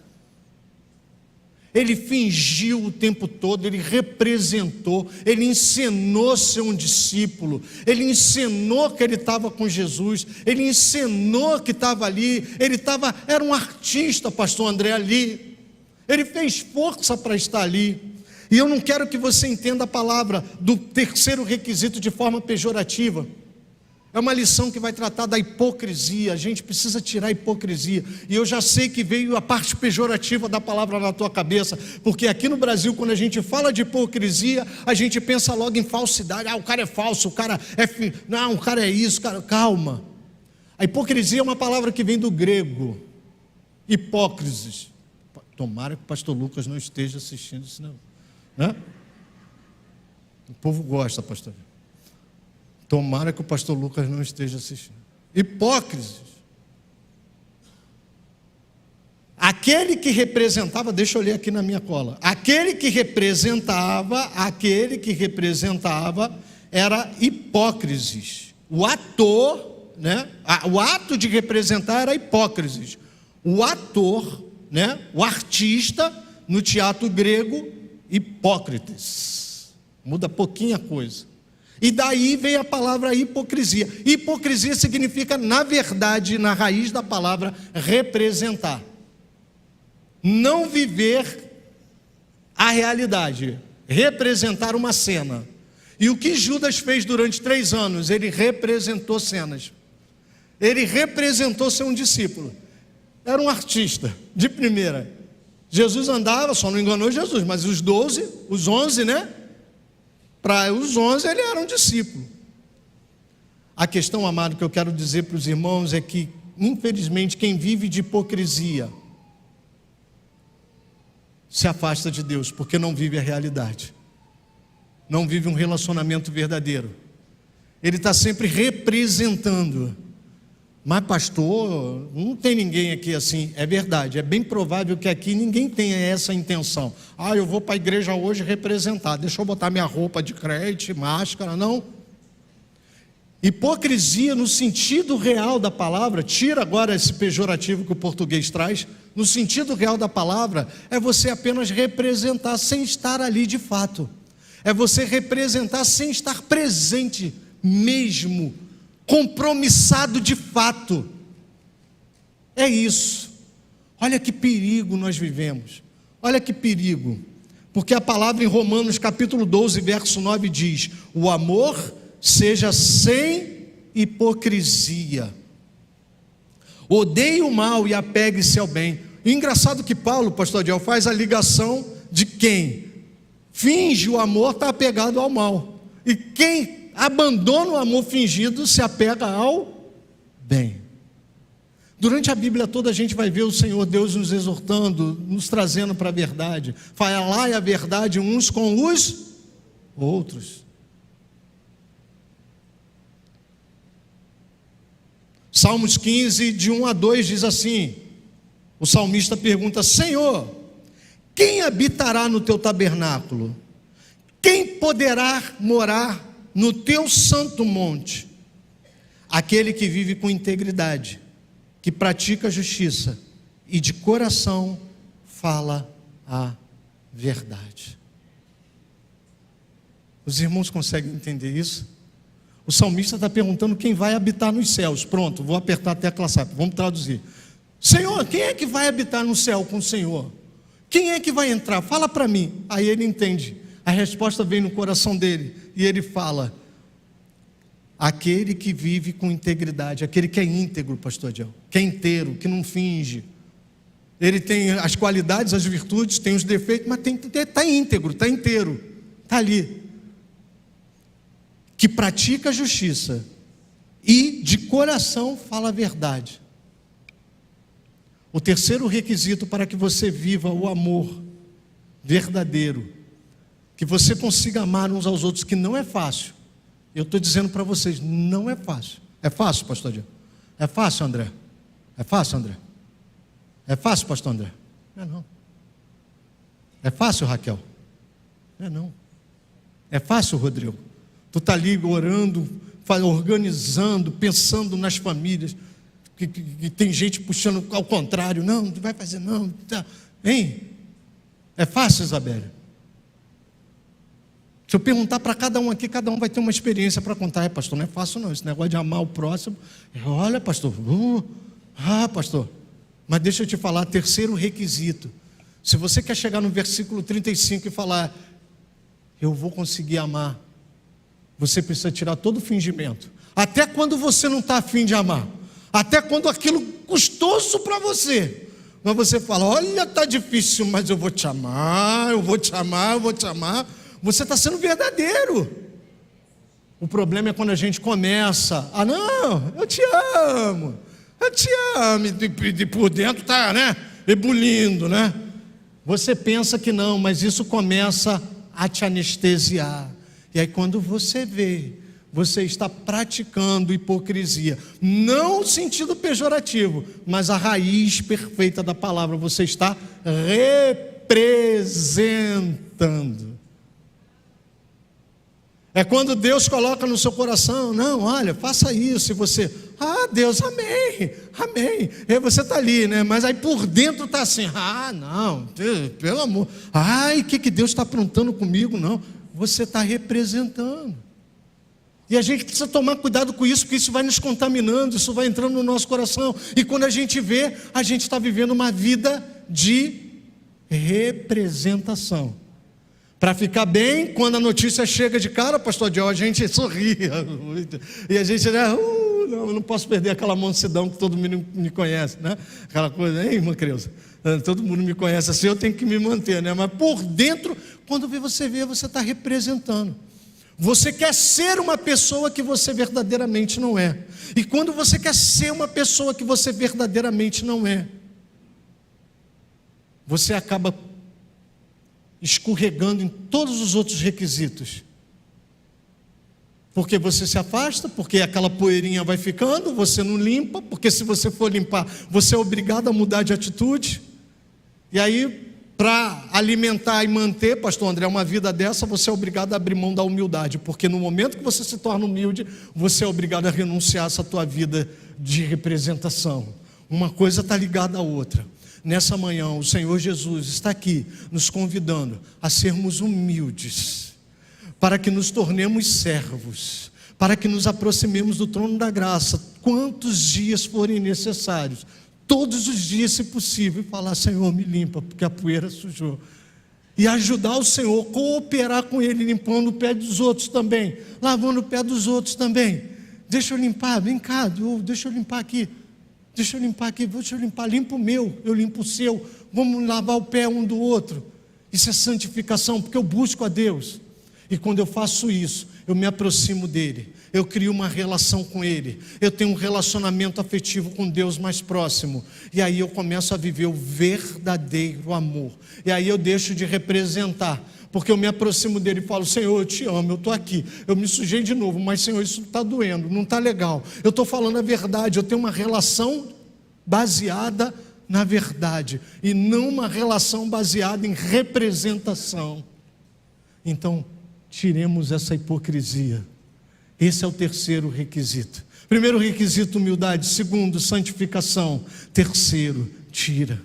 Ele fingiu o tempo todo, ele representou, ele encenou ser um discípulo, ele encenou que ele estava com Jesus, ele encenou que estava ali, era um artista, pastor André, ali. Ele fez força para estar ali. E eu não quero que você entenda a palavra do terceiro requisito de forma pejorativa. É uma lição que vai tratar da hipocrisia. A gente precisa tirar a hipocrisia. E eu já sei que veio a parte pejorativa da palavra na tua cabeça, porque aqui no Brasil, quando a gente fala de hipocrisia, a gente pensa logo em falsidade. O cara é falso, o cara é... Não, o cara é isso, cara... Calma. A hipocrisia é uma palavra que vem do grego. Hipócrisis. Tomara que o pastor Lucas não esteja assistindo isso, não. Né? O povo gosta, pastor. Tomara que o pastor Lucas não esteja assistindo. Hipócritas. Aquele que representava, deixa eu ler aqui na minha cola. Aquele que representava era hipócrisis. O ator, né? O ato de representar era hipócrisis. O ator, né? O artista, no teatro grego, hipócritas. Muda pouquinho a coisa. E daí vem a palavra hipocrisia. Hipocrisia significa, na verdade, na raiz da palavra, representar. Não viver a realidade, representar uma cena. E o que Judas fez durante 3 anos? Ele representou cenas. Ele representou ser um discípulo. Era um artista, de primeira. Jesus andava, só não enganou Jesus, mas os 11, né? Para os 11 ele era um discípulo. A questão, amado, que eu quero dizer para os irmãos é que, infelizmente, quem vive de hipocrisia se afasta de Deus, porque não vive a realidade, não vive um relacionamento verdadeiro. Ele está sempre representando. Mas pastor, não tem ninguém aqui assim. É verdade, é bem provável que aqui ninguém tenha essa intenção. Eu vou para a igreja hoje representar, deixa eu botar minha roupa de crente, máscara. Não. Hipocrisia no sentido real da palavra, tira agora esse pejorativo que o português traz. No sentido real da palavra, é você apenas representar sem estar ali de fato. É você representar sem estar presente mesmo, compromissado de fato. É isso. Olha que perigo nós vivemos. Olha que perigo. Porque a palavra em Romanos capítulo 12, verso 9 diz: o amor seja sem hipocrisia. Odeie o mal e apegue-se ao bem. E engraçado que Paulo, pastor Adiel, faz a ligação de quem finge o amor está apegado ao mal. E quem abandona o amor fingido se apega ao bem. Durante a Bíblia toda a gente vai ver o Senhor Deus nos exortando, nos trazendo para a verdade. Falai a verdade uns com os outros. Salmos 15, de 1 a 2 diz assim, o salmista pergunta: Senhor, quem habitará no teu tabernáculo? Quem poderá morar no teu santo monte? Aquele que vive com integridade, que pratica a justiça e de coração fala a verdade. Os irmãos conseguem entender isso? O salmista está perguntando quem vai habitar nos céus. Pronto, vou apertar a tecla SAP, vamos traduzir. Senhor, quem é que vai habitar no céu com o Senhor? Quem é que vai entrar? Fala para mim. Aí ele entende. A resposta vem no coração dele. E ele fala: aquele que vive com integridade, aquele que é íntegro, pastor Adiel, que é inteiro, que não finge. Ele tem as qualidades, as virtudes, tem os defeitos, mas está íntegro, está inteiro, está ali. Que pratica a justiça e de coração fala a verdade. O terceiro requisito para que você viva o amor verdadeiro, que você consiga amar uns aos outros, que não é fácil. Eu estou dizendo para vocês, não é fácil. É fácil, pastor Adiel? É fácil, André? É fácil, André? É fácil, pastor André? Não é não. É fácil, Raquel? Não é não. É fácil, Rodrigo? Tu está ali orando, organizando, pensando nas famílias, que tem gente puxando ao contrário. Não, não vai fazer não. Tá. Hein? É fácil, Isabelle? Se eu perguntar para cada um aqui, cada um vai ter uma experiência para contar. Pastor, não é fácil não, esse negócio de amar o próximo. Olha, pastor, pastor. Mas deixa eu te falar, terceiro requisito. Se você quer chegar no versículo 35 e falar, eu vou conseguir amar, você precisa tirar todo o fingimento. Até quando você não está afim de amar. Até quando aquilo custoso para você. Mas você fala, olha, está difícil, mas eu vou te amar, eu vou te amar, eu vou te amar. Você está sendo verdadeiro. O problema é quando a gente começa, não, eu te amo, e por dentro está, né, ebulindo, né? Você pensa que não, mas isso começa a te anestesiar. E aí quando você vê, você está praticando hipocrisia, não no sentido pejorativo, mas a raiz perfeita da palavra, você está representando. É quando Deus coloca no seu coração, não, olha, faça isso, e você, Deus, amém, amém. E aí você está ali, né? Mas aí por dentro está assim, não, pelo amor, o que Deus está aprontando comigo? Não, você está representando. E a gente precisa tomar cuidado com isso, porque isso vai nos contaminando, isso vai entrando no nosso coração, e quando a gente vê, a gente está vivendo uma vida de representação. Para ficar bem, quando a notícia chega de cara, pastor Adiel, a gente sorria muito. E a gente, não, eu não posso perder aquela mansidão que todo mundo me conhece, né? Aquela coisa, irmã Creuza, todo mundo me conhece assim, eu tenho que me manter, né? Mas por dentro, quando você vê, você está representando. Você quer ser uma pessoa que você verdadeiramente não é. E quando você quer ser uma pessoa que você verdadeiramente não é, você acaba escorregando em todos os outros requisitos. Porque você se afasta, porque aquela poeirinha vai ficando, você não limpa, porque se você for limpar, você é obrigado a mudar de atitude. E aí, para alimentar e manter, pastor André, uma vida dessa, você é obrigado a abrir mão da humildade, porque no momento que você se torna humilde, você é obrigado a renunciar a essa tua vida de representação. Uma coisa está ligada à outra. Nessa manhã, o Senhor Jesus está aqui, nos convidando a sermos humildes, para que nos tornemos servos, para que nos aproximemos do trono da graça, quantos dias forem necessários, todos os dias, se possível, e falar: Senhor, me limpa, porque a poeira sujou. E ajudar o Senhor, cooperar com Ele, limpando o pé dos outros também, lavando o pé dos outros também. Deixa eu limpar, vem cá, deixa eu limpar aqui. Deixa eu limpar aqui, deixa eu limpar, limpa o meu, eu limpo o seu. Vamos lavar o pé um do outro. Isso é santificação, porque eu busco a Deus. E quando eu faço isso, eu me aproximo dEle, eu crio uma relação com Ele, eu tenho um relacionamento afetivo com Deus mais próximo, e aí eu começo a viver o verdadeiro amor, e aí eu deixo de representar, porque eu me aproximo dEle e falo: Senhor, eu te amo, eu estou aqui, eu me sujei de novo, mas Senhor, isso está doendo, não está legal, eu estou falando a verdade, eu tenho uma relação baseada na verdade, e não uma relação baseada em representação. Então, tiremos essa hipocrisia. Esse é o terceiro requisito. Primeiro requisito, humildade. Segundo, santificação. Terceiro, tira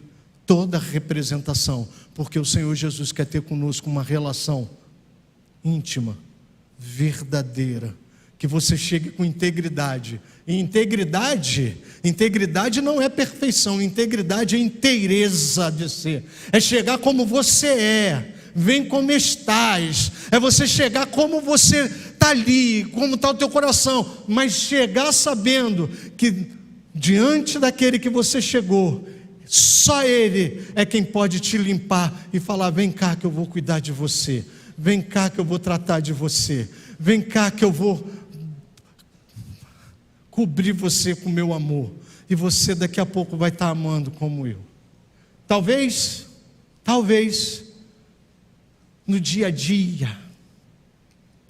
toda representação, porque o Senhor Jesus quer ter conosco uma relação íntima, verdadeira, que você chegue com integridade. E integridade não é perfeição, integridade é inteireza de ser, é chegar como você é. Vem como estás, é você chegar como você está ali, como está o teu coração, mas chegar sabendo que diante daquele que você chegou, só Ele é quem pode te limpar e falar: vem cá que eu vou cuidar de você, vem cá que eu vou tratar de você, vem cá que eu vou cobrir você com meu amor, e você daqui a pouco vai estar amando como eu. Talvez no dia a dia,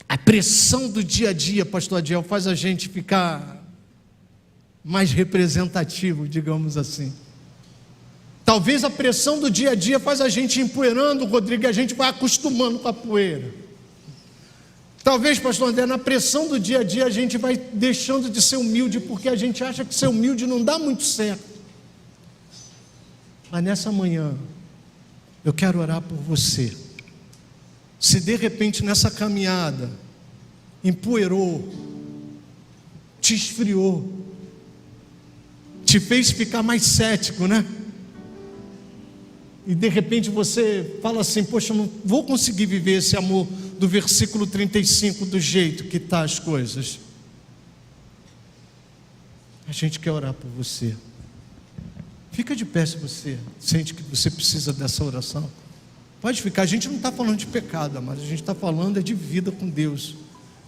a pressão do dia a dia, pastor Adiel, faz a gente ficar mais representativo, digamos assim. Talvez a pressão do dia a dia faz a gente empoeirando, Rodrigo, e a gente vai acostumando com a poeira. Talvez, pastor André, na pressão do dia a dia a gente vai deixando de ser humilde, porque a gente acha que ser humilde não dá muito certo. Mas nessa manhã, eu quero orar por você. Se de repente nessa caminhada empoeirou, te esfriou, te fez ficar mais cético, né? E de repente você fala assim: poxa, eu não vou conseguir viver esse amor do versículo 35 do jeito que está as coisas. A gente quer orar por você. Fica de pé se você sente que você precisa dessa oração. Pode ficar. A gente não está falando de pecado, mas a gente está falando de vida com Deus,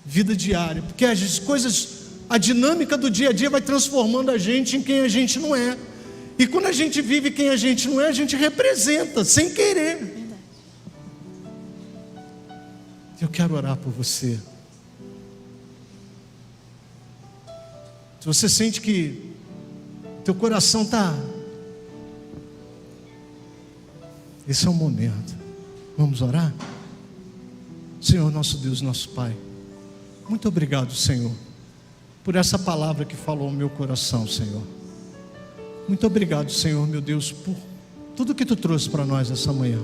vida diária, porque as coisas, a dinâmica do dia a dia vai transformando a gente em quem a gente não é, e quando a gente vive quem a gente não é, a gente representa, sem querer. Eu quero orar por você. Se você sente que teu coração está... Esse é o momento. Vamos orar? Senhor, nosso Deus, nosso Pai, muito obrigado, Senhor, por essa palavra que falou ao meu coração, Senhor. Muito obrigado, Senhor, meu Deus, por tudo que Tu trouxe para nós essa manhã.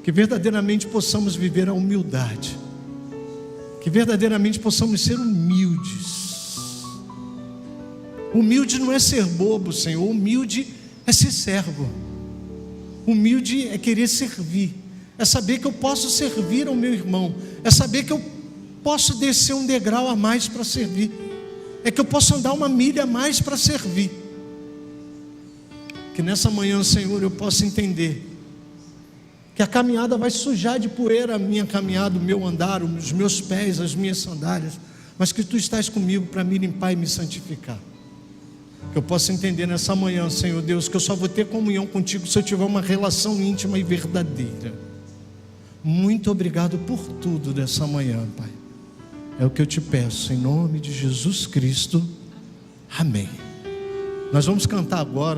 Que verdadeiramente possamos viver a humildade, que verdadeiramente possamos ser humildes. Humilde não é ser bobo, Senhor. Humilde é ser servo. Humilde é querer servir, é saber que eu posso servir ao meu irmão, é saber que eu posso descer um degrau a mais para servir, é que eu posso andar uma milha a mais para servir. Que nessa manhã, Senhor, eu possa entender que a caminhada vai sujar de poeira a minha caminhada, o meu andar, os meus pés, as minhas sandálias, mas que Tu estás comigo para me limpar e me santificar. Que eu possa entender nessa manhã, Senhor Deus, que eu só vou ter comunhão contigo se eu tiver uma relação íntima e verdadeira. Muito obrigado por tudo dessa manhã, Pai. É o que eu te peço, em nome de Jesus Cristo. Amém. Nós vamos cantar agora.